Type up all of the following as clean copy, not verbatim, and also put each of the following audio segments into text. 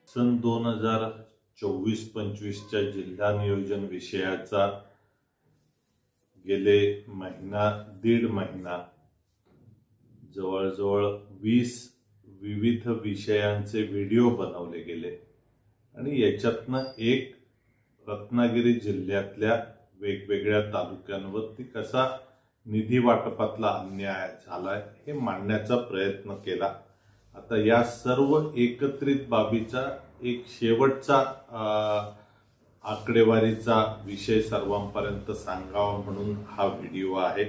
सन 2024-25च्या जिल्हा नियोजन विषयाचा गेले दीड महिना जवळजवळ 20 विविध विषयांचे व्हिडिओ बनवले गेले आणि याच्यातनं एक रत्नागिरी जिल्ह्यातल्या वेगवेगळ्या तालुक्यांवरती कसा निधी वाटपातला अन्याय झालाय हे मांडण्याचा प्रयत्न केला। आता या सर्व एकत्रित बाबीचा एक शेवटचा आकडेवारीचा विषय सर्वांपर्यंत सांगावा म्हणून हा व्हिडिओ आहे।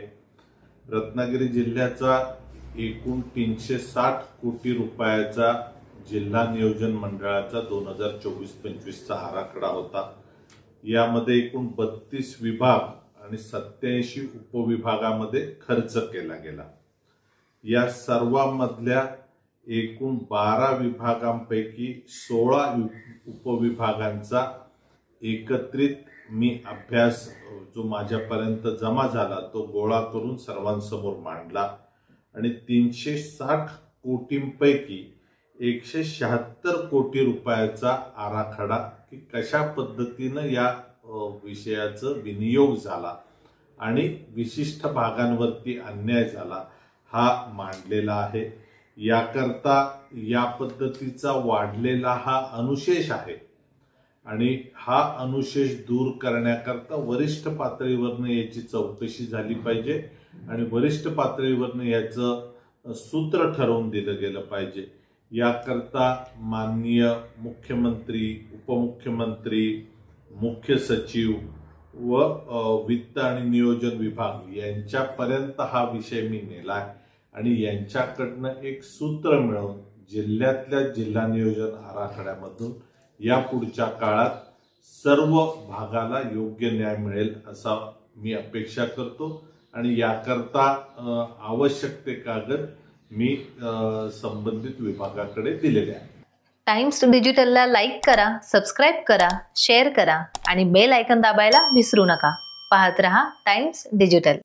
रत्नागिरी जिल्ह्याचा एकूण 360 कोटी रुपयाचा जिल्हा नियोजन मंडळाचा 2024-25चा आराखडा होता। यामध्ये एकूण 32 विभाग आणि 87 उपविभागामध्ये खर्च केला गेला। या सर्वांमधल्या एकूण 12 विभागांपैकी 16 उपविभागांचा एकत्रित मी अभ्यास जो माझ्यापर्यंत जमा झाला तो गोळा करून सर्वांसमोर मांडला आणि 360 कोटींपैकी 176 कोटी रुपयाचा आराखडा की कशा पद्धतीने या विषयाचा विनियोग झाला आणि विशिष्ट भागांवरती अन्याय झाला हा मांडलेला आहे। याकरता या पद्धतीचा वाढलेला हा अनुशेष आहे आणि हा अनुशेष दूर करण्याकरता वरिष्ठ पातळीवरने याची चौकशी झाली पाहिजे आणि वरिष्ठ पातळीवरने याचं सूत्र ठरवून दिलं गेलं पाहिजे। याकरता माननीय मुख्यमंत्री, उपमुख्यमंत्री, मुख्य सचिव व वित्त आणि नियोजन विभाग यांच्यापर्यंत हा विषय मी नेलाय आणि यांच्याकडनं एक सूत्र मिळवून जिल्ह्यातल्या जिल्हा नियोजन आराखड्यामधून या पुढच्या काळात सर्व भागाला योग्य न्याय मिळेल असा मी अपेक्षा करतो आणि याकरता आवश्यक ते कागद मी संबंधित विभागाकडे दिलेले आहे। टाइम्स डिजिटलला लाईक करा, सबस्क्राइब करा, शेअर करा आणि बेल आयकॉन दाबायला विसरू नका। पाहत रहा टाइम्स डिजिटल।